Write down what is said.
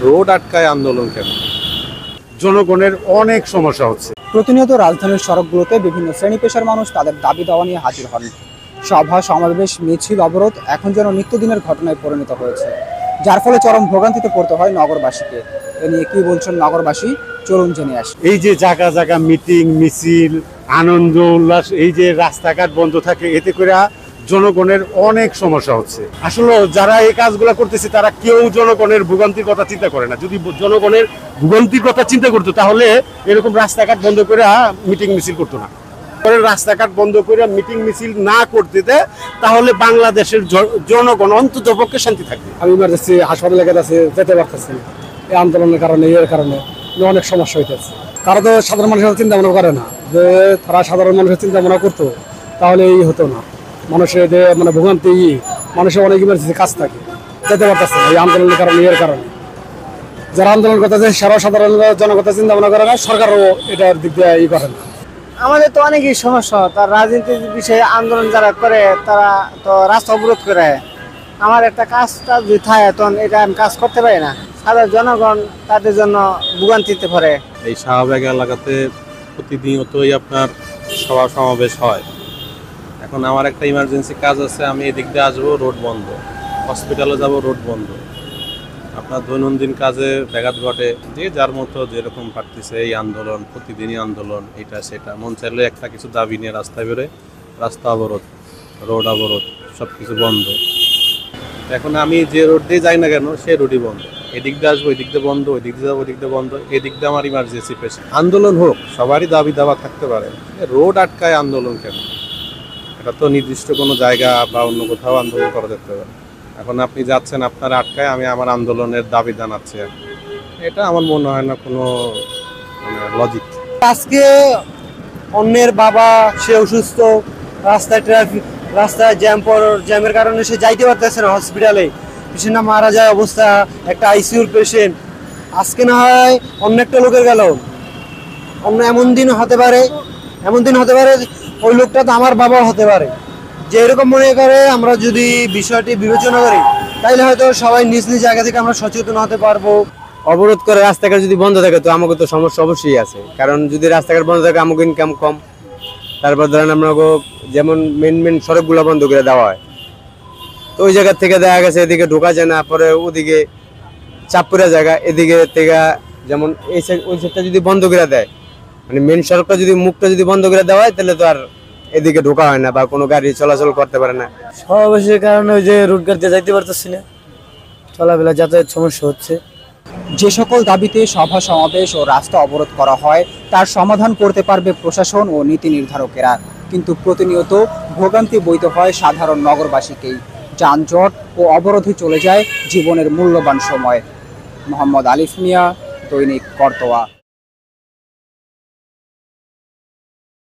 Road আটকায় আন্দোলন কেন? জনগণের অনেক সমস্যা হচ্ছে। প্রতিনিয়ত রাজধানীর সড়কগুলোতে বিভিন্ন শ্রেণী পেশার মানুষ তাদের দাবি দাওয়া নিয়ে হাজির হন। সভা, সমাবেশ, মিছিল, অবরোধ এখন যেন নিত্যদিনের ঘটনায় পরিণত হয়েছে, যার ফলে চরম ভোগান্তিতে পড়তে হয় নগরবাসীকে। এ নিয়ে কি বলছেন নগরবাসী, চলুন জেনে আসি। এই যে জায়গা জায়গা মিটিং, মিছিল, আনন্দ উল্লাস, এই যে রাস্তাঘাট বন্ধ থাকে, এতে করে জনগণের অনেক সমস্যা হচ্ছে। আসলে যারা এই কাজগুলো করতেছে তারা কেউ জনগণের ভোগান্তির কথা চিন্তা করে না। যদি জনগণের ভোগান্তির কথা চিন্তা করতো তাহলে এরকম রাস্তাঘাট বন্ধ করে মিটিং মিছিল করতো না। রাস্তাঘাট বন্ধ করে মিটিং মিছিল না করতে দেয় তাহলে বাংলাদেশের জনগণ অন্তত পক্ষে শান্তি থাকবে। আমি ইমার্জেন্সি হাসপাতালে গেছে, যেতে পারতেছি না। এই আন্দোলনের কারণে, এর কারণে অনেক সমস্যা হইতেছে। তারা তো সাধারণ মানুষের চিন্তা ভাবনা করে না, যে তারা সাধারণ মানুষের চিন্তা ভাবনা করতো তাহলে এই হতো না। মানুষের যে মানে ভোগান্তি, মানুষের অনেক ইমার্জেন্সি কাজ থাকে, যেতে পারতেছে না এই আন্দোলনের কারণে, এর কারণে। যারা আন্দোলন করতেছে সারা সাধারণ জনগণের চিন্তা ভাবনা করে না, সরকারও এটার দিক দিয়ে ই করে না। আমাদের তো অনেকই সমস্যা। তার রাজনীতির বিষয়ে আন্দোলন যারা করে তারা তো রাস্তা অবরোধ করে। আমার একটা কাজটা যদি থাকে তখন এটা আমি কাজ করতে পারি না। সাধারণ জনগণ তাদের জন্য ভোগান্তিতে পড়ে। এই শাহবাগ এলাকাতে প্রতিনিয়তই আপনার সভা সমাবেশ হয়। এখন আমার একটা ইমার্জেন্সি কাজ আছে, আমি এদিক দিয়ে আসবো, রোড বন্ধ। হসপিটালে যাব, রোড বন্ধ। আপনার দৈনন্দিন কাজে ব্যাঘাত ঘটে। যে যার মতো যেরকম পারতেছে এই আন্দোলন, প্রতিদিনই আন্দোলন, এটা সেটা। মন চাইলে একটা কিছু দাবি নিয়ে রাস্তায় বেরোয়, রাস্তা অবরোধ, রোড অবরোধ, সব কিছু বন্ধ। এখন আমি যে রোড দিয়ে যাই না কেন সেই রোডই বন্ধ। এদিক দিয়ে আসবো, এদিক দিয়ে বন্ধ, ওই দিক দিয়ে যাবো, ওই দিক দিয়ে বন্ধ। এদিক দিয়ে আমার ইমার্জেন্সি পেশেন্ট। আন্দোলন হোক, সবারই দাবি দাওয়া থাকতে পারে। রোড আটকায় আন্দোলন কেন? এটা তো নির্দিষ্ট কোনো জায়গা বা অন্য কোথাও আন্দোলন করা যেতে পারে। এখন আপনি যাচ্ছেন, আপনার আটকায়, আমি আমার আন্দোলনের দাবি জানাচ্ছি। এটা আমার মনে হয় না কোনো লজিক। আজকে অন্যের বাবা, সে অসুস্থ, রাস্তায় ট্রাফিক, রাস্তায় জ্যামের কারণে সে যাইতে পারতেছে না হসপিটালে। পেশেন্টটা মারা যায় অবস্থা, একটা আইসিইউর পেশেন্ট। আজকে না হয় অন্য একটা লোকের গেল, অন্য এমন দিন হতে পারে ওই লোকটা তো আমার বাবা হতে পারে। যে এরকম মনে করে আমরা যদি বিষয়টি বিবেচনা করি তাইলে হয়তো সবাই নিজ নিজ জায়গা থেকে আমরা সচেতন হতে পারবো। অবরোধ করে রাস্তাঘাট যদি বন্ধ থাকে তো আমাকে তো সমস্যা অবশ্যই আছে, কারণ যদি রাস্তাঘাট বন্ধ থাকে আমাকে ইনকাম কম। তারপর ধরেন আপনাকে যেমন মেন সড়কগুলো বন্ধ করে দেওয়া হয়, তো ওই জায়গা থেকে দেখা গেছে এদিকে ঢোকা যায় না, পরে ওদিকে চাপপুরা জায়গা, এদিকে থেকে যেমন এই ওই সাইডটা যদি বন্ধ করে দেয়, মানে মেন সড়কটা যদি মুখটা যদি বন্ধ করে দেওয়া হয় তাহলে তো আর এদিকে ঢোকা হয় না বা কোনো গাড়ি চলাচল করতে পারে না। সমাবেশের কারণে ওই যে রুট গাড়িতে যাইতে পারতেছি না, চলাফেরা যাতায়াত সমস্যা হচ্ছে। যে সকল দাবিতে সভা, সমাবেশ ও রাস্তা অবরোধ করা হয় তার সমাধান করতে পারবে প্রশাসন ও নীতি নির্ধারকেরা, কিন্তু প্রতিনিয়ত ভোগান্তি বইতে হয় সাধারণ নগরবাসীকেই। যানজট ও অবরোধে চলে যায় জীবনের মূল্যবান সময়। মোহাম্মদ আলিফ মিয়া, দৈনিক করতোয়া।